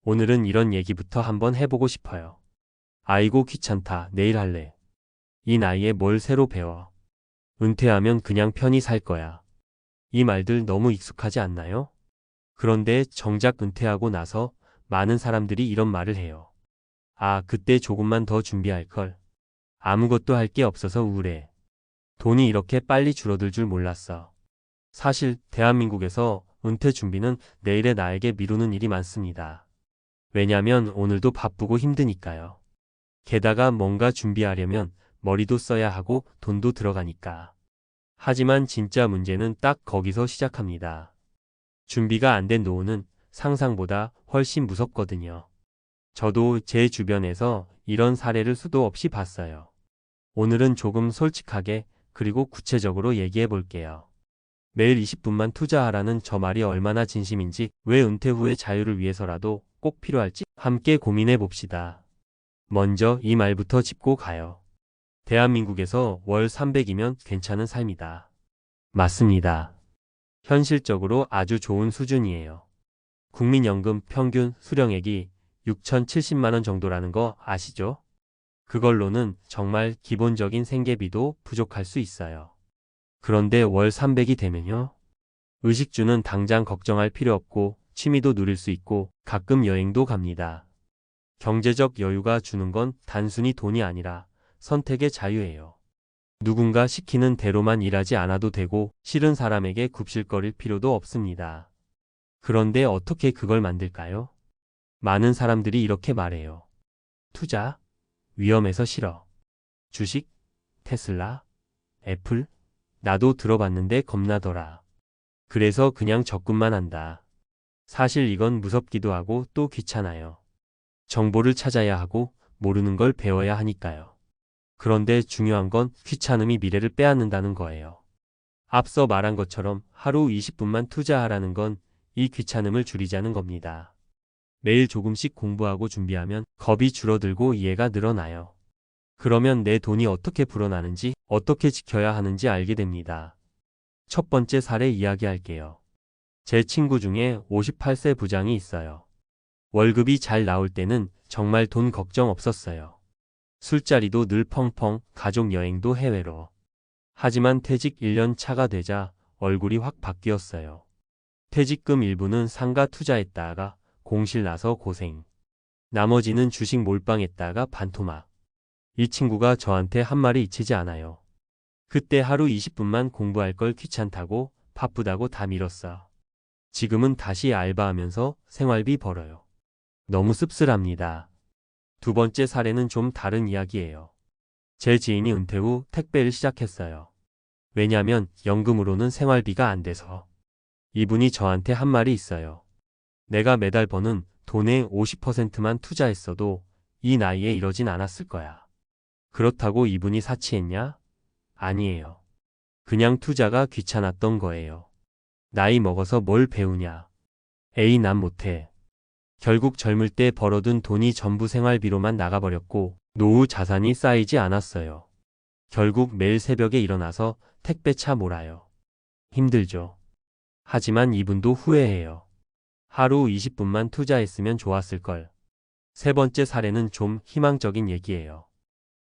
오늘은 이런 얘기부터 한번 해보고 싶어요. 아이고 귀찮다. 내일 할래. 이 나이에 뭘 새로 배워. 은퇴하면 그냥 편히 살 거야. 이 말들 너무 익숙하지 않나요? 그런데 정작 은퇴하고 나서 많은 사람들이 이런 말을 해요. 아, 그때 조금만 더 준비할 걸. 아무것도 할 게 없어서 우울해. 돈이 이렇게 빨리 줄어들 줄 몰랐어. 사실 대한민국에서 은퇴 준비는 내일의 나에게 미루는 일이 많습니다. 왜냐면 오늘도 바쁘고 힘드니까요. 게다가 뭔가 준비하려면 머리도 써야 하고 돈도 들어가니까. 하지만 진짜 문제는 딱 거기서 시작합니다. 준비가 안 된 노후는 상상보다 훨씬 무섭거든요. 저도 제 주변에서 이런 사례를 수도 없이 봤어요. 오늘은 조금 솔직하게 그리고 구체적으로 얘기해 볼게요. 매일 20분만 투자하라는 저 말이 얼마나 진심인지, 왜 은퇴 후의 자유를 위해서라도 꼭 필요할지 함께 고민해 봅시다. 먼저 이 말부터 짚고 가요. 대한민국에서 월 300이면 괜찮은 삶이다. 맞습니다. 현실적으로 아주 좋은 수준이에요. 국민연금 평균 수령액이 6,070만 원 정도라는 거 아시죠? 그걸로는 정말 기본적인 생계비도 부족할 수 있어요. 그런데 월 300이 되면요. 의식주는 당장 걱정할 필요 없고 취미도 누릴 수 있고 가끔 여행도 갑니다. 경제적 여유가 주는 건 단순히 돈이 아니라 선택의 자유예요. 누군가 시키는 대로만 일하지 않아도 되고 싫은 사람에게 굽실거릴 필요도 없습니다. 그런데 어떻게 그걸 만들까요? 많은 사람들이 이렇게 말해요. 투자? 위험해서 싫어. 주식? 테슬라? 애플? 나도 들어봤는데 겁나더라. 그래서 그냥 적금만 한다. 사실 이건 무섭기도 하고 또 귀찮아요. 정보를 찾아야 하고 모르는 걸 배워야 하니까요. 그런데 중요한 건 귀찮음이 미래를 빼앗는다는 거예요. 앞서 말한 것처럼 하루 20분만 투자하라는 건 이 귀찮음을 줄이자는 겁니다. 매일 조금씩 공부하고 준비하면 겁이 줄어들고 이해가 늘어나요. 그러면 내 돈이 어떻게 불어나는지, 어떻게 지켜야 하는지 알게 됩니다. 첫 번째 사례 이야기할게요. 제 친구 중에 58세 부장이 있어요. 월급이 잘 나올 때는 정말 돈 걱정 없었어요. 술자리도 늘 펑펑, 가족 여행도 해외로. 하지만 퇴직 1년 차가 되자 얼굴이 확 바뀌었어요. 퇴직금 일부는 상가 투자했다가 공실 나서 고생. 나머지는 주식 몰빵했다가 반토막. 이 친구가 저한테 한 말이 잊히지 않아요. 그때 하루 20분만 공부할 걸 귀찮다고 바쁘다고 다 미뤘어. 지금은 다시 알바하면서 생활비 벌어요. 너무 씁쓸합니다. 두 번째 사례는 좀 다른 이야기예요. 제 지인이 은퇴 후 택배를 시작했어요. 왜냐면 연금으로는 생활비가 안 돼서. 이분이 저한테 한 말이 있어요. 내가 매달 버는 돈의 50%만 투자했어도 이 나이에 이러진 않았을 거야. 그렇다고 이분이 사치했냐? 아니에요. 그냥 투자가 귀찮았던 거예요. 나이 먹어서 뭘 배우냐? 에이, 난 못해. 결국 젊을 때 벌어둔 돈이 전부 생활비로만 나가버렸고 노후 자산이 쌓이지 않았어요. 결국 매일 새벽에 일어나서 택배차 몰아요. 힘들죠. 하지만 이분도 후회해요. 하루 20분만 투자했으면 좋았을걸. 세 번째 사례는 좀 희망적인 얘기예요.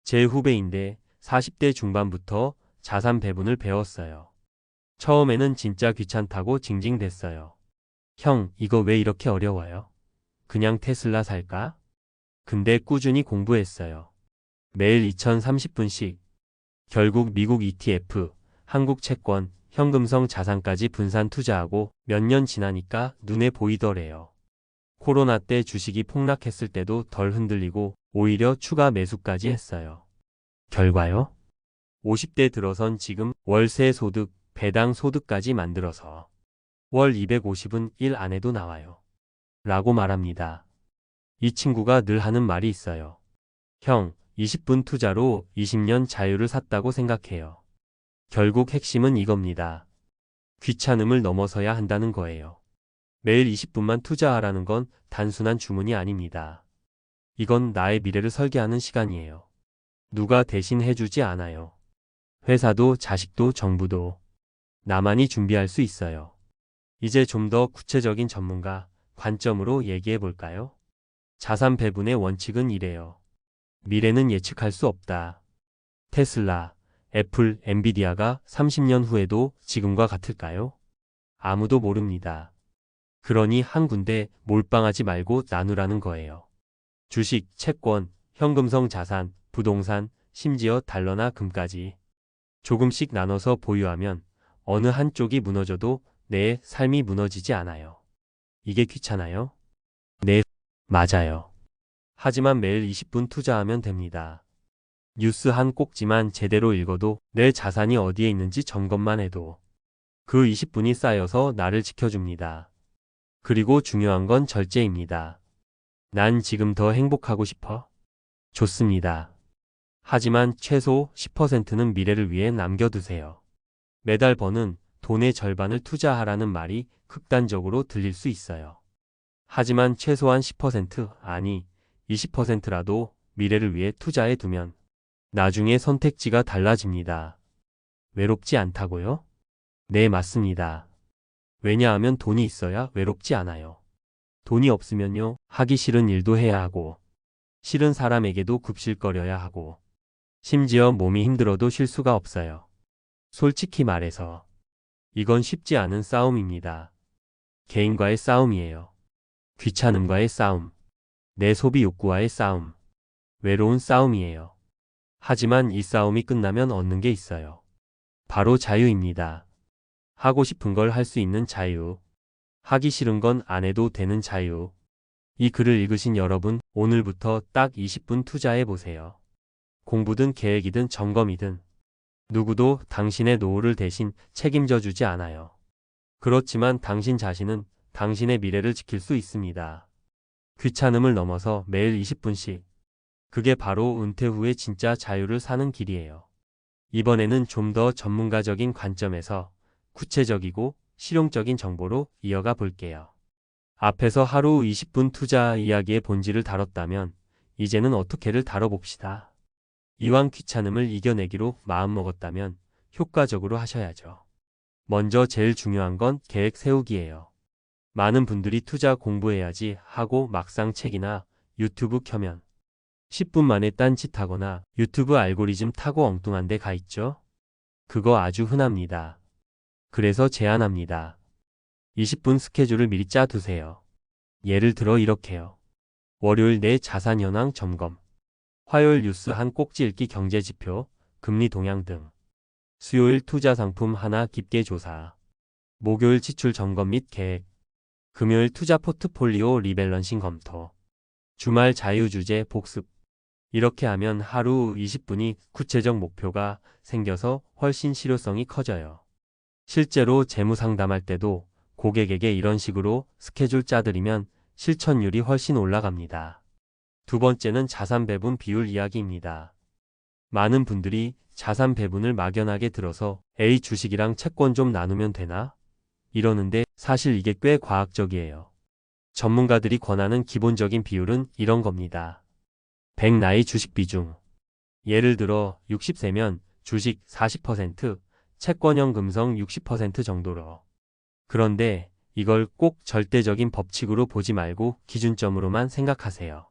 제 후배인데 40대 중반부터 자산 배분을 배웠어요. 처음에는 진짜 귀찮다고 징징댔어요. 형, 이거 왜 이렇게 어려워요? 그냥 테슬라 살까? 근데 꾸준히 공부했어요. 매일 2030분씩. 결국 미국 ETF, 한국 채권, 현금성 자산까지 분산 투자하고 몇 년 지나니까 눈에 보이더래요. 코로나 때 주식이 폭락했을 때도 덜 흔들리고 오히려 추가 매수까지 했어요. 결과요? 50대 들어선 지금 월세 소득, 배당 소득까지 만들어서 월 250은 일 안 해도 나와요. 라고 말합니다. 이 친구가 늘 하는 말이 있어요. 형, 20분 투자로 20년 자유를 샀다고 생각해요. 결국 핵심은 이겁니다. 귀찮음을 넘어서야 한다는 거예요. 매일 20분만 투자하라는 건 단순한 주문이 아닙니다. 이건 나의 미래를 설계하는 시간이에요. 누가 대신 해주지 않아요. 회사도 자식도 정부도. 나만이 준비할 수 있어요. 이제 좀 더 구체적인 전문가 관점으로 얘기해 볼까요? 자산 배분의 원칙은 이래요. 미래는 예측할 수 없다. 테슬라, 애플, 엔비디아가 30년 후에도 지금과 같을까요? 아무도 모릅니다. 그러니 한 군데 몰빵하지 말고 나누라는 거예요. 주식, 채권, 현금성 자산, 부동산, 심지어 달러나 금까지 조금씩 나눠서 보유하면 어느 한쪽이 무너져도 내 삶이 무너지지 않아요. 이게 귀찮아요? 네, 맞아요. 하지만 매일 20분 투자하면 됩니다. 뉴스 한 꼭지만 제대로 읽어도 내 자산이 어디에 있는지 점검만 해도 그 20분이 쌓여서 나를 지켜줍니다. 그리고 중요한 건 절제입니다. 난 지금 더 행복하고 싶어? 좋습니다. 하지만 최소 10%는 미래를 위해 남겨두세요. 매달 버는 돈의 절반을 투자하라는 말이 극단적으로 들릴 수 있어요. 하지만 최소한 10% 아니 20%라도 미래를 위해 투자해 두면 나중에 선택지가 달라집니다. 외롭지 않다고요? 네, 맞습니다. 왜냐하면 돈이 있어야 외롭지 않아요. 돈이 없으면요, 하기 싫은 일도 해야 하고, 싫은 사람에게도 굽실거려야 하고, 심지어 몸이 힘들어도 쉴 수가 없어요. 솔직히 말해서 이건 쉽지 않은 싸움입니다. 개인과의 싸움이에요. 귀찮음과의 싸움, 내 소비 욕구와의 싸움, 외로운 싸움이에요. 하지만 이 싸움이 끝나면 얻는 게 있어요. 바로 자유입니다. 하고 싶은 걸 할 수 있는 자유. 하기 싫은 건 안 해도 되는 자유. 이 글을 읽으신 여러분, 오늘부터 딱 20분 투자해 보세요. 공부든 계획이든 점검이든 누구도 당신의 노후를 대신 책임져 주지 않아요. 그렇지만 당신 자신은 당신의 미래를 지킬 수 있습니다. 귀찮음을 넘어서 매일 20분씩. 그게 바로 은퇴 후의 진짜 자유를 사는 길이에요. 이번에는 좀 더 전문가적인 관점에서 구체적이고 실용적인 정보로 이어가 볼게요. 앞에서 하루 20분 투자 이야기의 본질을 다뤘다면 이제는 어떻게를 다뤄봅시다. 이왕 귀찮음을 이겨내기로 마음먹었다면 효과적으로 하셔야죠. 먼저 제일 중요한 건 계획 세우기예요. 많은 분들이 투자 공부해야지 하고 막상 책이나 유튜브 켜면 10분 만에 딴짓하거나 유튜브 알고리즘 타고 엉뚱한 데 가 있죠? 그거 아주 흔합니다. 그래서 제안합니다. 20분 스케줄을 미리 짜두세요. 예를 들어 이렇게요. 월요일 내 자산 현황 점검, 화요일 뉴스 한 꼭지 읽기 경제지표, 금리 동향 등, 수요일 투자 상품 하나 깊게 조사, 목요일 지출 점검 및 계획, 금요일 투자 포트폴리오 리밸런싱 검토, 주말 자유주제 복습. 이렇게 하면 하루 20분이 구체적 목표가 생겨서 훨씬 실효성이 커져요. 실제로 재무 상담할 때도 고객에게 이런 식으로 스케줄 짜드리면 실천율이 훨씬 올라갑니다. 두 번째는 자산 배분 비율 이야기입니다. 많은 분들이 자산 배분을 막연하게 들어서 A 주식이랑 채권 좀 나누면 되나? 이러는데 사실 이게 꽤 과학적이에요. 전문가들이 권하는 기본적인 비율은 이런 겁니다. 100 나이 주식 비중. 예를 들어 60세면 주식 40%, 채권형 금성 60% 정도로. 그런데 이걸 꼭 절대적인 법칙으로 보지 말고 기준점으로만 생각하세요.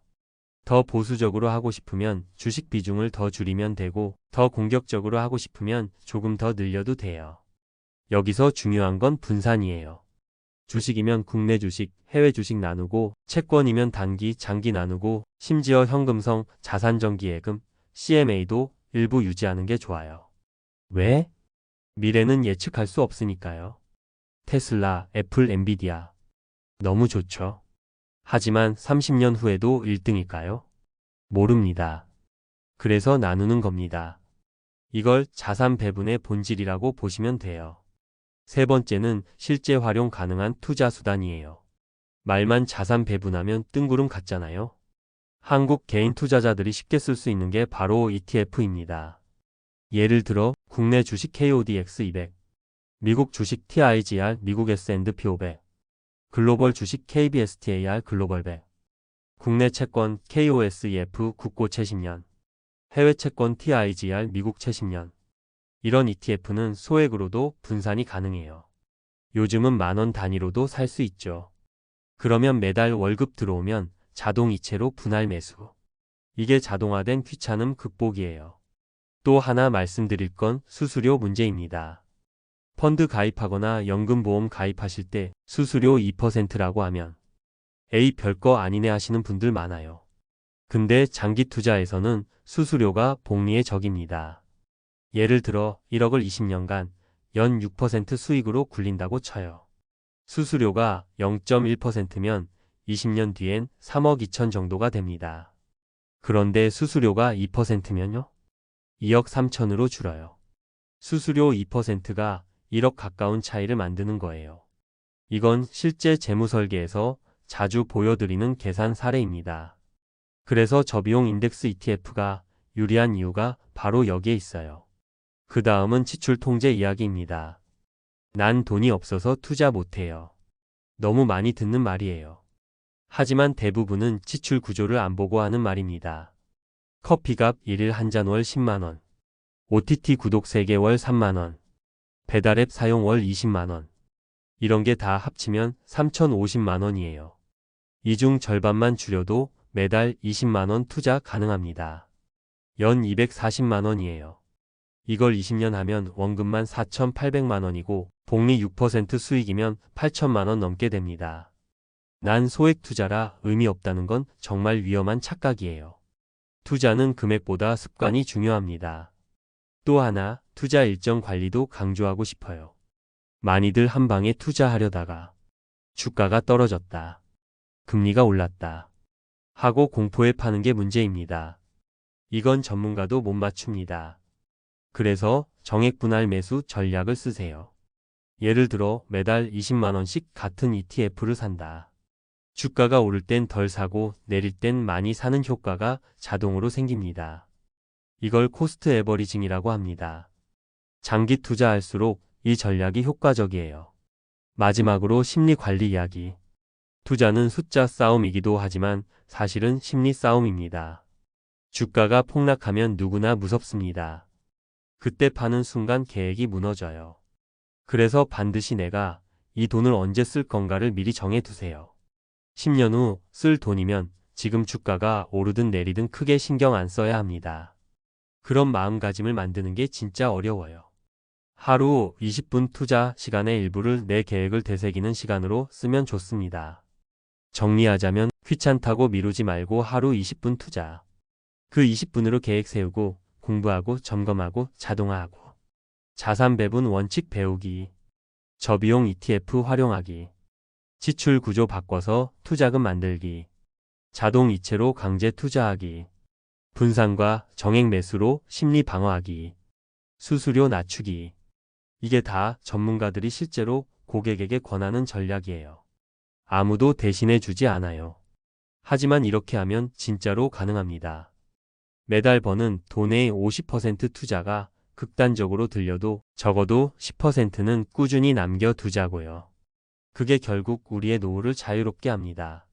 더 보수적으로 하고 싶으면 주식 비중을 더 줄이면 되고, 더 공격적으로 하고 싶으면 조금 더 늘려도 돼요. 여기서 중요한 건 분산이에요. 주식이면 국내 주식, 해외 주식 나누고, 채권이면 단기, 장기 나누고, 심지어 현금성, 자산정기예금, CMA도 일부 유지하는 게 좋아요. 왜? 미래는 예측할 수 없으니까요. 테슬라, 애플, 엔비디아. 너무 좋죠. 하지만 30년 후에도 1등일까요? 모릅니다. 그래서 나누는 겁니다. 이걸 자산 배분의 본질이라고 보시면 돼요. 세 번째는 실제 활용 가능한 투자 수단이에요. 말만 자산 배분하면 뜬구름 같잖아요. 한국 개인 투자자들이 쉽게 쓸 수 있는 게 바로 ETF입니다. 예를 들어 국내 주식 KODX 200, 미국 주식 TIGR 미국 S&P 500, 글로벌 주식 KBSTAR 글로벌 100, 국내 채권 KOSEF 국고채 10년, 해외 채권 TIGR 미국 채 10년. 이런 ETF는 소액으로도 분산이 가능해요. 요즘은 10,000원 단위로도 살 수 있죠. 그러면 매달 월급 들어오면 자동 이체로 분할 매수. 이게 자동화된 귀찮음 극복이에요. 또 하나 말씀드릴 건 수수료 문제입니다. 펀드 가입하거나 연금보험 가입하실 때 수수료 2%라고 하면 에이 별거 아니네 하시는 분들 많아요. 근데 장기 투자에서는 수수료가 복리의 적입니다. 예를 들어 1억을 20년간 연 6% 수익으로 굴린다고 쳐요. 수수료가 0.1%면 20년 뒤엔 3억 2천 정도가 됩니다. 그런데 수수료가 2%면요? 2억 3천으로 줄어요. 수수료 2%가 1억 가까운 차이를 만드는 거예요. 이건 실제 재무설계에서 자주 보여드리는 계산 사례입니다. 그래서 저비용 인덱스 ETF가 유리한 이유가 바로 여기에 있어요. 그 다음은 지출 통제 이야기입니다. 난 돈이 없어서 투자 못해요. 너무 많이 듣는 말이에요. 하지만 대부분은 지출 구조를 안 보고 하는 말입니다. 커피값 1일 한 잔 월 10만원, OTT 구독 3개 월 3만원, 배달앱 사용 월 20만원. 이런 게 다 합치면 3,050만원이에요. 이 중 절반만 줄여도 매달 20만원 투자 가능합니다. 연 240만원이에요. 이걸 20년 하면 원금만 4,800만원이고 복리 6% 수익이면 8천만원 넘게 됩니다. 난 소액 투자라 의미 없다는 건 정말 위험한 착각이에요. 투자는 금액보다 습관이 중요합니다. 또 하나, 투자 일정 관리도 강조하고 싶어요. 많이들 한 방에 투자하려다가 주가가 떨어졌다, 금리가 올랐다 하고 공포에 파는 게 문제입니다. 이건 전문가도 못 맞춥니다. 그래서 정액 분할 매수 전략을 쓰세요. 예를 들어 매달 20만원씩 같은 ETF를 산다. 주가가 오를 땐 덜 사고 내릴 땐 많이 사는 효과가 자동으로 생깁니다. 이걸 코스트 에버리징이라고 합니다. 장기 투자할수록 이 전략이 효과적이에요. 마지막으로 심리 관리 이야기. 투자는 숫자 싸움이기도 하지만 사실은 심리 싸움입니다. 주가가 폭락하면 누구나 무섭습니다. 그때 파는 순간 계획이 무너져요. 그래서 반드시 내가 이 돈을 언제 쓸 건가를 미리 정해두세요. 10년 후 쓸 돈이면 지금 주가가 오르든 내리든 크게 신경 안 써야 합니다. 그런 마음가짐을 만드는 게 진짜 어려워요. 하루 20분 투자 시간의 일부를 내 계획을 되새기는 시간으로 쓰면 좋습니다. 정리하자면 귀찮다고 미루지 말고 하루 20분 투자. 그 20분으로 계획 세우고 공부하고 점검하고 자동화하고. 자산 배분 원칙 배우기. 저비용 ETF 활용하기. 지출 구조 바꿔서 투자금 만들기. 자동 이체로 강제 투자하기. 분산과 정액 매수로 심리 방어하기. 수수료 낮추기. 이게 다 전문가들이 실제로 고객에게 권하는 전략이에요. 아무도 대신해 주지 않아요. 하지만 이렇게 하면 진짜로 가능합니다. 매달 버는 돈의 50% 투자가 극단적으로 들려도 적어도 10%는 꾸준히 남겨두자고요. 그게 결국 우리의 노후를 자유롭게 합니다.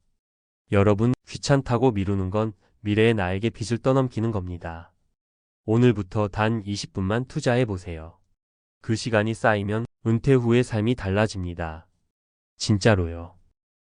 여러분, 귀찮다고 미루는 건 미래의 나에게 빚을 떠넘기는 겁니다. 오늘부터 단 20분만 투자해 보세요. 그 시간이 쌓이면 은퇴 후의 삶이 달라집니다. 진짜로요.